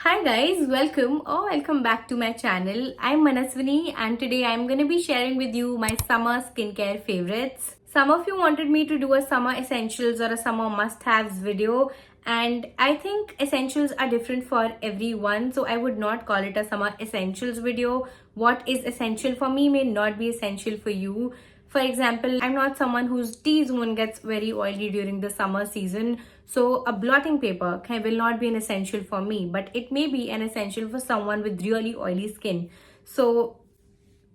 Hi guys, welcome back to my channel. I'm Manaswini and today I'm going to be sharing with you my summer skincare favorites. Some of you wanted me to do a summer essentials or a summer must-haves video, and I think essentials are different for everyone, so I would not call it a summer essentials video. What is essential for me may not be essential for you. For example, I'm not someone whose T-zone gets very oily during the summer season, so a blotting paper will not be an essential for me, but it may be an essential for someone with really oily skin. So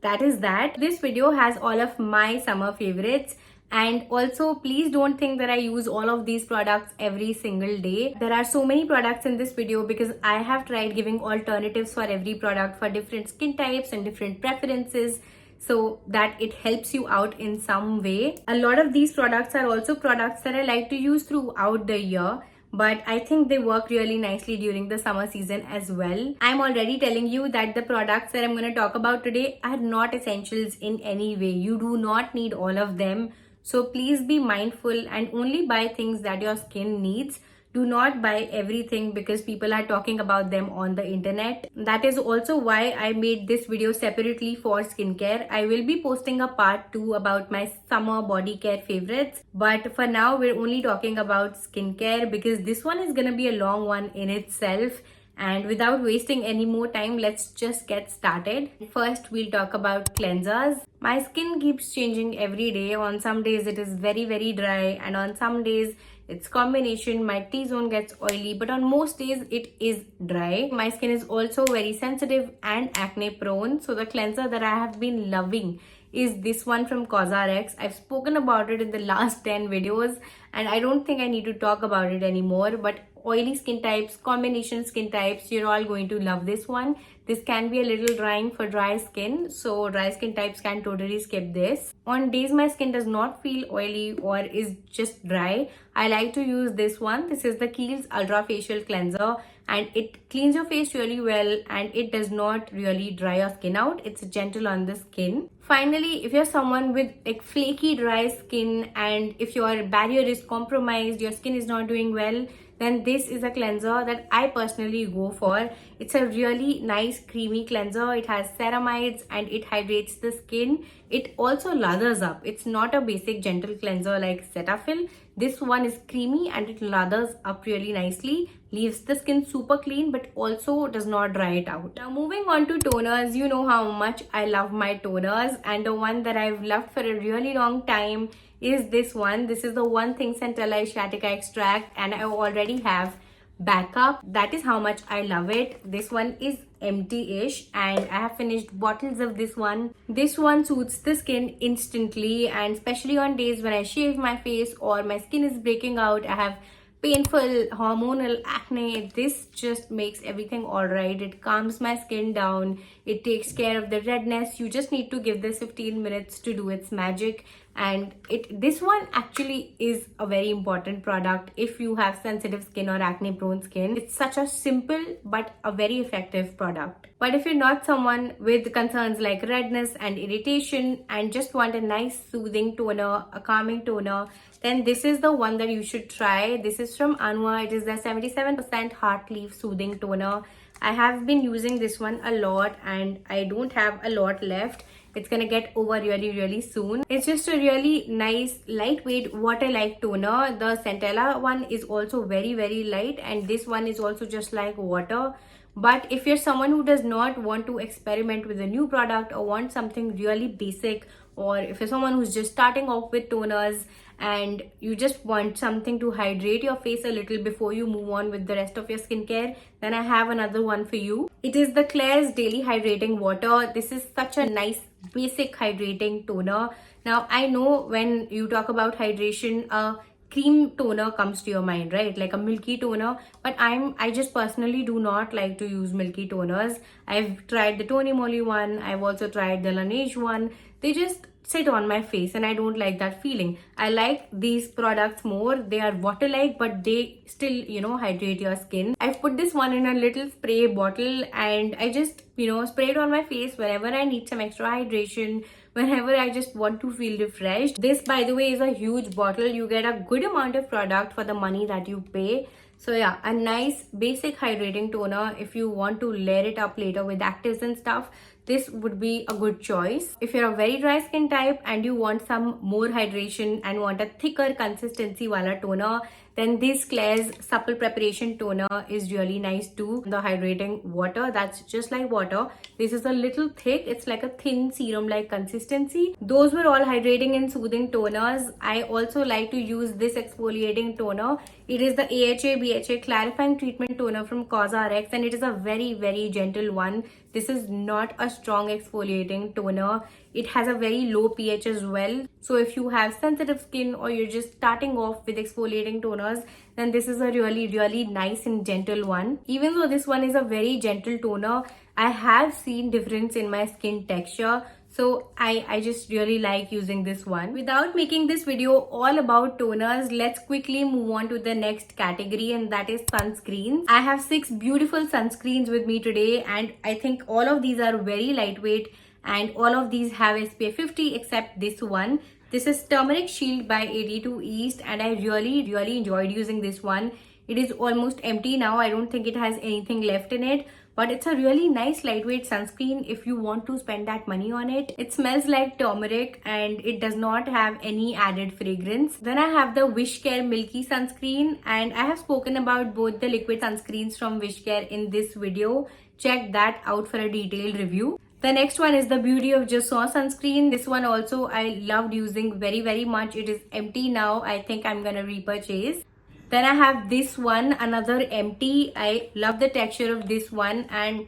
that is that. This video has all of my summer favorites, and also please don't think that I use all of these products every single day. There are so many products in this video because I have tried giving alternatives for every product for different skin types and different preferences, so that it helps you out in some way. A lot of these products are also products that I like to use throughout the year, but I think they work really nicely during the summer season as well. I'm already telling you that the products that I'm going to talk about today are not essentials in any way. You do not need all of them. So please be mindful and only buy things that your skin needs. Do not buy everything because people are talking about them on the internet. That is also why I made this video separately for skincare. I will be posting a part 2 about my summer body care favorites. But for now, we're only talking about skincare because this one is going to be a long one in itself. And without wasting any more time, let's just get started. First, we'll talk about cleansers. My skin keeps changing every day. On some days, it is very dry, and on some days, it's combination. My T-zone gets oily, but on most days, it is dry. My skin is also very sensitive and acne prone. So the cleanser that I have been loving is this one from Cosrx. I've spoken about it in the last 10 videos, and I don't think I need to talk about it anymore. But oily skin types, combination skin types, you're all going to love this one. This can be a little drying for dry skin, so dry skin types can totally skip this. On days my skin does not feel oily or is just dry, I like to use this one. This is the Kiehl's Ultra Facial Cleanser, and it cleans your face really well and it does not really dry your skin out. It's gentle on the skin. Finally, if you're someone with like flaky dry skin and if your barrier is compromised, your skin is not doing well, then this is a cleanser that I personally go for. It's a really nice creamy cleanser. It has ceramides and it hydrates the skin. It also lathers up. It's not a basic gentle cleanser like Cetaphil. This one is creamy and it lathers up really nicely, leaves the skin super clean but also does not dry it out. Now moving on to toners, you know how much I love my toners, and the one that I've loved for a really long time is this one. This is the One Thing Centella Asiatica extract, and I already have backup. That is how much I love it. This one is empty-ish and I have finished bottles of this one. This one suits the skin instantly, and especially on days when I shave my face or my skin is breaking out, I have painful hormonal acne. This just makes everything all right. It calms my skin down. It takes care of the redness. You just need to give this 15 minutes to do its magic. And this one actually is a very important product if you have sensitive skin or acne prone skin. It's such a simple but a very effective product. But if you're not someone with concerns like redness and irritation and just want a nice soothing toner, a calming toner, then this is the one that you should try. This is from Anua. It is the 77% heartleaf soothing toner. I have been using this one a lot and I don't have a lot left. It's gonna get over really soon. It's just a really nice lightweight water-like toner. The centella one is also very light, and this one is also just like water. But if you're someone who does not want to experiment with a new product or want something really basic, or if you're someone who's just starting off with toners and you just want something to hydrate your face a little before you move on with the rest of your skincare, then I have another one for you. It is the Klairs Daily Hydrating Water. This is such a nice basic hydrating toner. Now I know when you talk about hydration, a cream toner comes to your mind, right? Like a milky toner, but I just personally do not like to use milky toners. I've tried the Tony Moly one. I've also tried the Laneige one. They just sit on my face and I don't like that feeling. I like these products more. They are water-like, but they still, hydrate your skin. I've put this one in a little spray bottle and I just, spray it on my face whenever I need some extra hydration, whenever I just want to feel refreshed. This, by the way, is a huge bottle. You get a good amount of product for the money that you pay. So yeah, a nice basic hydrating toner. If you want to layer it up later with actives and stuff, this would be a good choice. If you're a very dry skin type and you want some more hydration and want a thicker consistency wala toner, then this Klairs supple preparation toner is really nice too. The hydrating water, that's just like water. This is a little thick. It's like a thin serum like consistency. Those were all hydrating and soothing toners. I also like to use this exfoliating toner. It is the AHA BHA clarifying treatment toner from Cosrx, and it is a very gentle one. This is not a strong exfoliating toner. It has a very low pH as well. So if you have sensitive skin or you're just starting off with exfoliating toners, then this is a really nice and gentle one. Even though this one is a very gentle toner, I have seen difference in my skin texture. So I just really like using this one. Without making this video all about toners, let's quickly move on to the next category, and that is sunscreens. I have 6 beautiful sunscreens with me today, and I think all of these are very lightweight and all of these have SPF 50 except this one. This is Turmeric Shield by 82 East, and I really enjoyed using this one. It is almost empty now. I don't think it has anything left in it. But it's a really nice lightweight sunscreen if you want to spend that money on it. It smells like turmeric and it does not have any added fragrance. Then I have the Wishcare Milky sunscreen, and I have spoken about both the liquid sunscreens from Wishcare in this video. Check that out for a detailed review. The next one is the Biore of joseon sunscreen. This one also I loved using very much. It is empty now. I think I'm gonna repurchase. Then I have this one, another empty. I love the texture of this one, and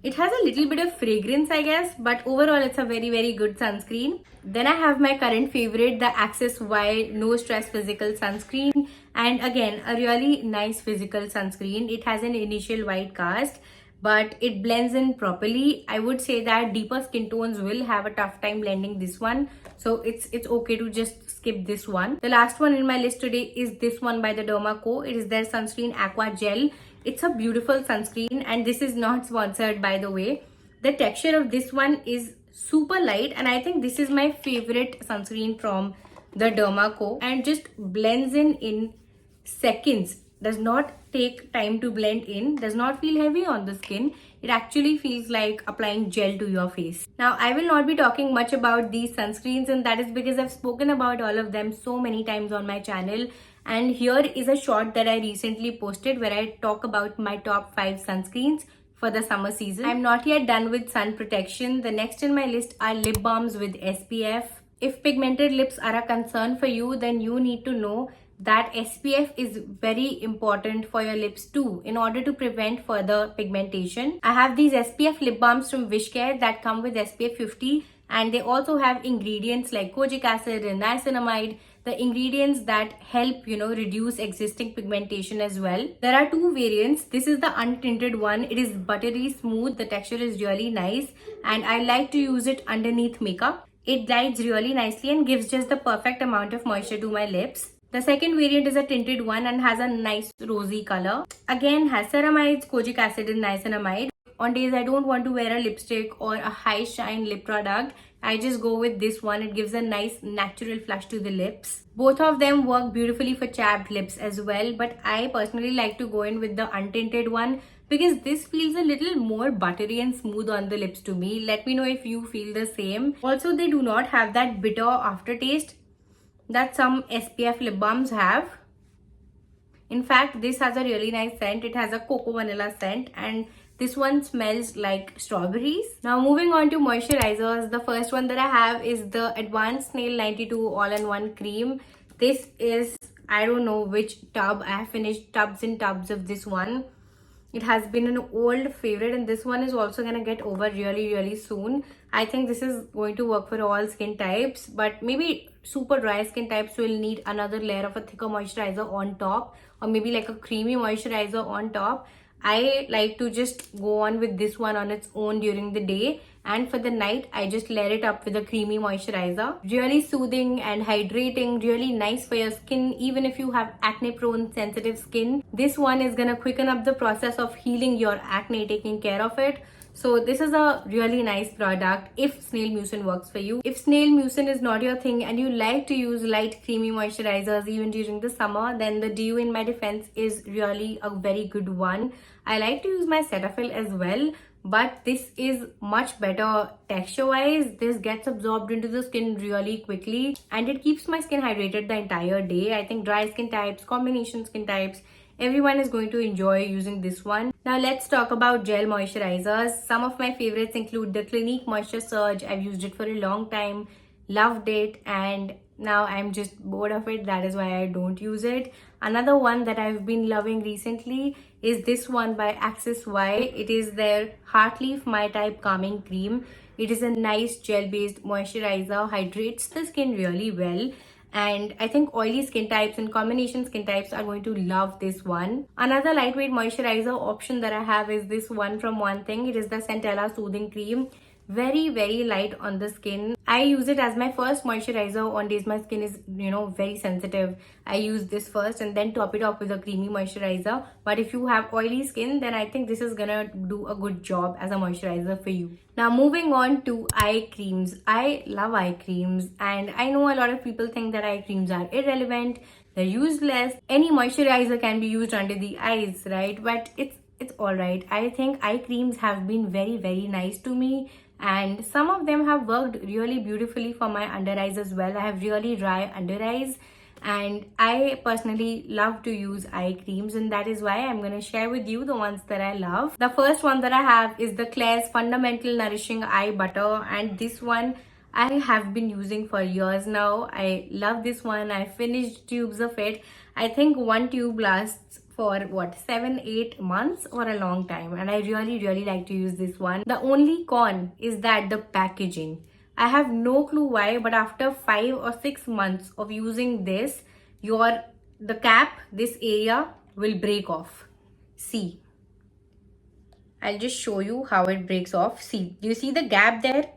it has a little bit of fragrance, I guess, but overall it's a very good sunscreen. Then I have my current favorite, the Access Y No Stress Physical Sunscreen, and again a really nice physical sunscreen. It has an initial white cast, but it blends in properly. I would say that deeper skin tones will have a tough time blending this one, so it's okay to just skip this one. The last one in my list today is this one by the Derma. It is their sunscreen Aqua Gel. It's a beautiful sunscreen, and this is not sponsored, by the way. The texture of this one is super light, and I think this is my favorite sunscreen from the Derma, and just blends in seconds. Does not take time to blend in, does not feel heavy on the skin. It actually feels like applying gel to your face. Now, I will not be talking much about these sunscreens, and that is because I've spoken about all of them so many times on my channel. And here is a short that I recently posted where I talk about my top 5 sunscreens for the summer season. I'm not yet done with sun protection. The next in my list are lip balms with SPF. If pigmented lips are a concern for you, then you need to know that SPF is very important for your lips too, in order to prevent further pigmentation. I have these SPF lip balms from Wishcare that come with SPF 50, and they also have ingredients like kojic acid and niacinamide, the ingredients that help, reduce existing pigmentation as well. There are 2 variants. This is the untinted one. It is buttery smooth. The texture is really nice, and I like to use it underneath makeup. It glides really nicely and gives just the perfect amount of moisture to my lips. The second variant is a tinted one and has a nice rosy color. Again, has ceramides, kojic acid and niacinamide. On days I don't want to wear a lipstick or a high shine lip product, I just go with this one. It gives a nice natural flush to the lips. Both of them work beautifully for chapped lips as well, but I personally like to go in with the untinted one because this feels a little more buttery and smooth on the lips to me. Let me know if you feel the same. Also, they do not have that bitter aftertaste that some SPF lip balms have. In fact, this has a really nice scent. It has a cocoa vanilla scent, and this one smells like strawberries. Now moving on to moisturizers, the first one that I have is the Advanced Snail 92 All-in-One Cream. This is, I don't know which tub. I have finished tubs and tubs of this one. It has been an old favorite, and this one is also gonna get over really soon. I think this is going to work for all skin types, but maybe super dry skin types will need another layer of a thicker moisturizer on top, or maybe like a creamy moisturizer on top. I like to just go on with this one on its own during the day, and for the night I just layer it up with a creamy moisturizer. Really soothing and hydrating, really nice for your skin. Even if you have acne prone sensitive skin, this one is gonna quicken up the process of healing your acne, taking care of it. So this is a really nice product if snail mucin works for you. If snail mucin is not your thing and you like to use light creamy moisturizers even during the summer, then the dew in my defense is really a very good one. I like to use my Cetaphil as well, but this is much better texture wise. This gets absorbed into the skin really quickly and it keeps my skin hydrated the entire day. I think dry skin types, combination skin types, everyone is going to enjoy using this one. Now let's talk about gel moisturizers. Some of my favorites include the Clinique Moisture Surge. I've used it for a long time, loved it, and now I'm just bored of it. That is why I don't use it. Another one that I've been loving recently is this one by Axis Y. It is their Heartleaf My Type Calming Cream. It is a nice gel-based moisturizer, hydrates the skin really well. And I think oily skin types and combination skin types are going to love this one. Another lightweight moisturizer option that I have is this one from One Thing. It is the Centella Soothing Cream. Very light on the skin. I use it as my first moisturizer on days my skin is very sensitive. I use this first and then top it off with a creamy moisturizer. But if you have oily skin, then I think this is gonna do a good job as a moisturizer for you. Now moving on to eye creams. I love eye creams and I know a lot of people think that eye creams are irrelevant, they're useless. Any moisturizer can be used under the eyes, right? But it's alright. I think eye creams have been very nice to me, and some of them have worked really beautifully for my under eyes as well. I have really dry under eyes and I personally love to use eye creams, and that is why I'm going to share with you the ones that I love. The first one that I have is the Klairs Fundamental Nourishing Eye Butter, and this one I have been using for years now. I love this one. I finished tubes of it. I think one tube lasts for what, 7-8 months or a long time, and I really like to use this one. The only con is that the packaging. I have no clue why, but after 5 or 6 months of using this, the cap, this area will break off. See, I'll just show you how it breaks off. See, do you see the gap there?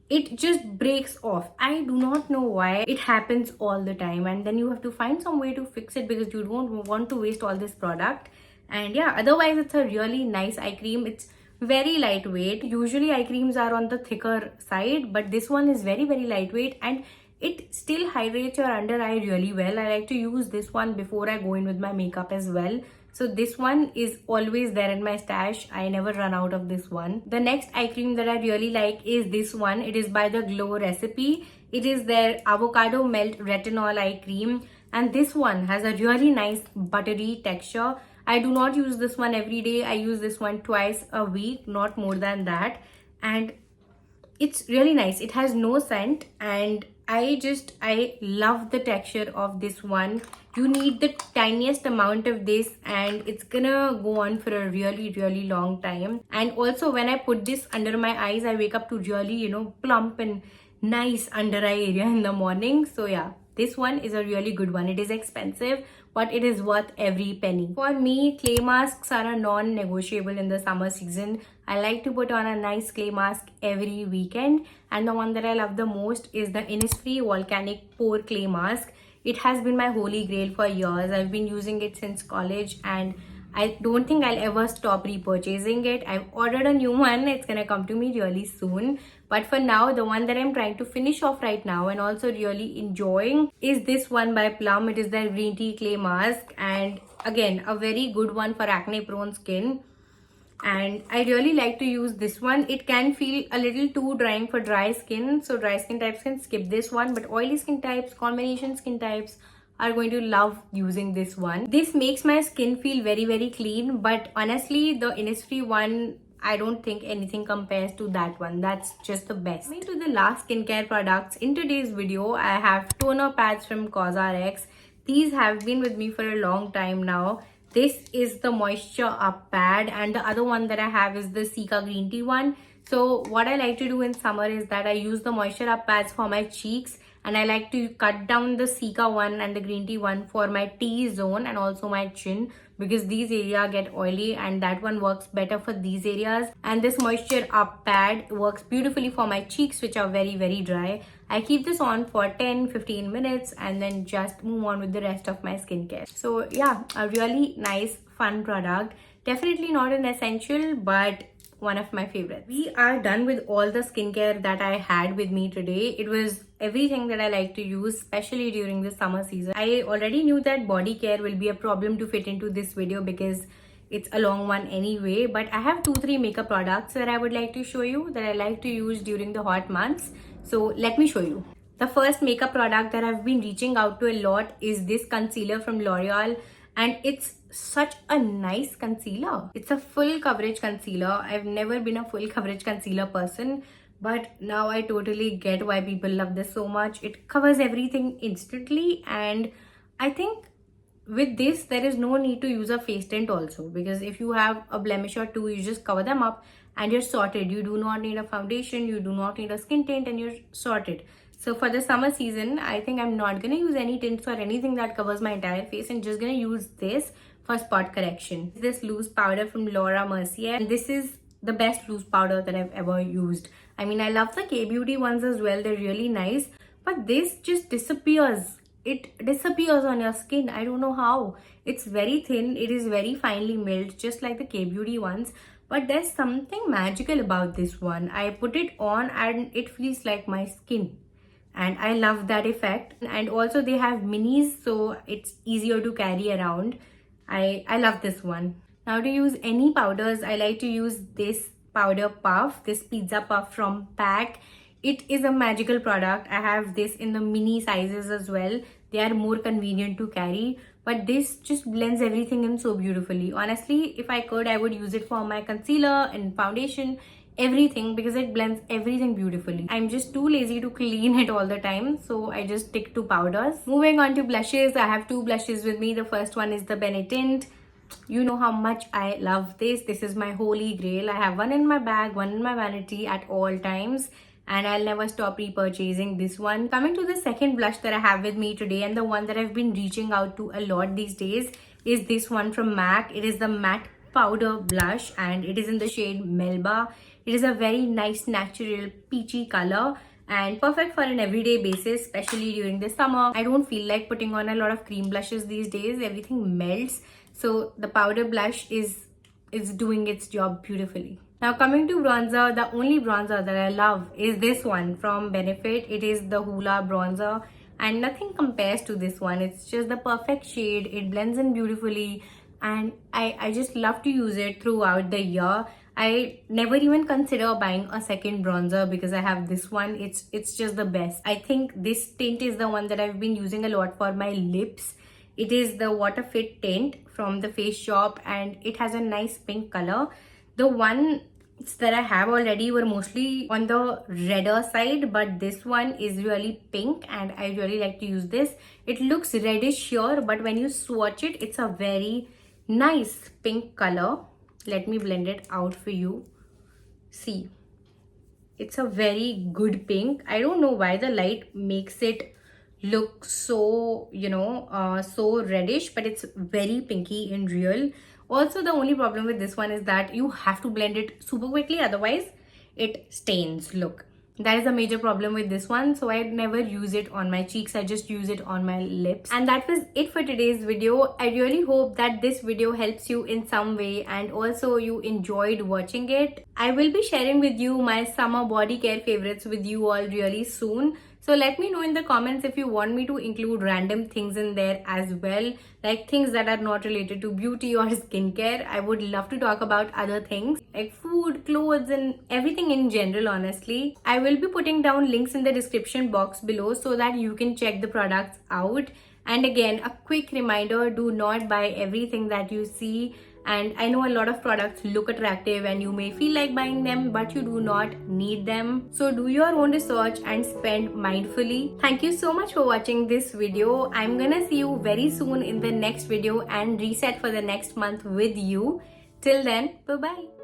It just breaks off. I do not know why. It happens all the time, and then you have to find some way to fix it because you don't want to waste all this product. And yeah, otherwise it's a really nice eye cream. It's very lightweight. Usually eye creams are on the thicker side, but this one is very lightweight and it still hydrates your under eye really well. I like to use this one before I go in with my makeup as well. So this one is always there in my stash. I never run out of this one. The next eye cream that I really like is this one. It is by the Glow Recipe. It is their Avocado Melt Retinol Eye Cream. And this one has a really nice buttery texture. I do not use this one every day. I use this one twice a week, not more than that. And it's really nice. It has no scent and I love the texture of this one. You need the tiniest amount of this and it's gonna go on for a really long time. And also when I put this under my eyes, I wake up to really, plump and nice under eye area in the morning. So yeah, this one is a really good one. It is expensive, but it is worth every penny. For me, clay masks are a non-negotiable in the summer season. I like to put on a nice clay mask every weekend, and the one that I love the most is the Innisfree Volcanic Pore Clay Mask. It has been my holy grail for years. I've been using it since college and I don't think I'll ever stop repurchasing it. I've ordered a new one. It's gonna come to me really soon. But for now, the one that I'm trying to finish off right now and also really enjoying is this one by Plum. It is their Green Tea Clay Mask, and again, a very good one for acne prone skin. And I really like to use this one. It can feel a little too drying for dry skin, so dry skin types can skip this one, but oily skin types, combination skin types are going to love using this one. This makes my skin feel very clean, but honestly the Innisfree one, I don't think anything compares to that one. That's just the best. Coming to the last skincare products in today's video, I have toner pads from Cosrx. These have been with me for a long time now. This is the Moisture Up pad, and the other one that I have is the Cica green tea one. So what I like to do in summer is that I use the Moisture Up pads for my cheeks, and I like to cut down the Cica one and the green tea one for my T-zone and also my chin, because these areas get oily and that one works better for these areas. And this Moisture Up pad works beautifully for my cheeks, which are very dry. I keep this on for 10-15 minutes and then just move on with the rest of my skincare. So yeah, a really nice fun product. Definitely not an essential, but one of my favorites. We are done with all the skincare that I had with me today. It was everything that I like to use, especially during the summer season. I already knew that body care will be a problem to fit into this video because it's a long one anyway, but I have 2-3 makeup products that I would like to show you that I like to use during the hot months. So let me show you. The first makeup product that I've been reaching out to a lot is this concealer from L'Oreal, and it's such a nice concealer. It's a full coverage concealer. I've never been a full coverage concealer person, but now I totally get why people love this so much. It covers everything instantly, and I think with this there is no need to use a face tint also, because if you have a blemish or two, you just cover them up and you're sorted. You do not need a foundation, you do not need a skin tint, and you're sorted. So for the summer season, I think I'm not gonna use any tints or anything that covers my entire face, and just gonna use this for spot correction. This loose powder from Laura Mercier, and this is the best loose powder that I've ever used. I mean, I love the K-Beauty ones as well, they're really nice, but this just disappears. It disappears on your skin. I don't know how. It's very thin, it is very finely milled, just like the K-Beauty ones, but there's something magical about this one. I put it on and it feels like my skin, and I love that effect. And also they have minis, so it's easier to carry around. I love this one. Now to use any powders, I like to use this powder puff, this pizza puff from PAC. It is a magical product. I have this in the mini sizes as well. They are more convenient to carry, but this just blends everything in so beautifully. Honestly, if I could, I would use it for my concealer and foundation, everything, because it blends everything beautifully. I'm just too lazy to clean it all the time, so I just stick to powders. Moving on to blushes, I have 2 blushes with me. The first one is the Benetint. You know how much I love this. This is my holy grail. I have one in my bag, one in my vanity at all times, and I'll never stop repurchasing this one. Coming to the second blush that I have with me today, and the one that I've been reaching out to a lot these days, is this one from MAC. It is the matte powder blush, and it is in the shade Melba. It is a very nice natural peachy color and perfect for an everyday basis, especially during the summer. I don't feel like putting on a lot of cream blushes these days. Everything melts, so the powder blush is doing its job beautifully. Now coming to bronzer, the only bronzer that I love is this one from Benefit. It is the Hoola bronzer, and nothing compares to this one. It's just the perfect shade. It blends in beautifully, and I just love to use it throughout the year. I never even consider buying a second bronzer because I have this one. It's just the best. I think this tint is the one that I've been using a lot for my lips. It is the Water Fit tint from the Face Shop, and it has a nice pink color. The ones that I have already were mostly on the redder side, but this one is really pink, and I really like to use this. It looks reddish here, but when you swatch it, it's a very nice pink color. Let me blend it out for you. See, it's a very good pink. I don't know why the light makes it look so, so reddish, but it's very pinky in real. Also, the only problem with this one is that you have to blend it super quickly, otherwise it stains. Look, that is a major problem with this one, so I never use it on my cheeks. I just use it on my lips. And that was it for today's video. I really hope that this video helps you in some way, and also you enjoyed watching it. I will be sharing with you my summer body care favorites with you all really soon. So let me know in the comments if you want me to include random things in there as well, like things that are not related to beauty or skincare. I would love to talk about other things like food, clothes, and everything in general, honestly. I will be putting down links in the description box below so that you can check the products out. And again, a quick reminder, do not buy everything that you see. And I know a lot of products look attractive and you may feel like buying them, but you do not need them. So do your own research and spend mindfully. Thank you so much for watching this video. I'm gonna see you very soon in the next video and reset for the next month with you. Till then, bye-bye.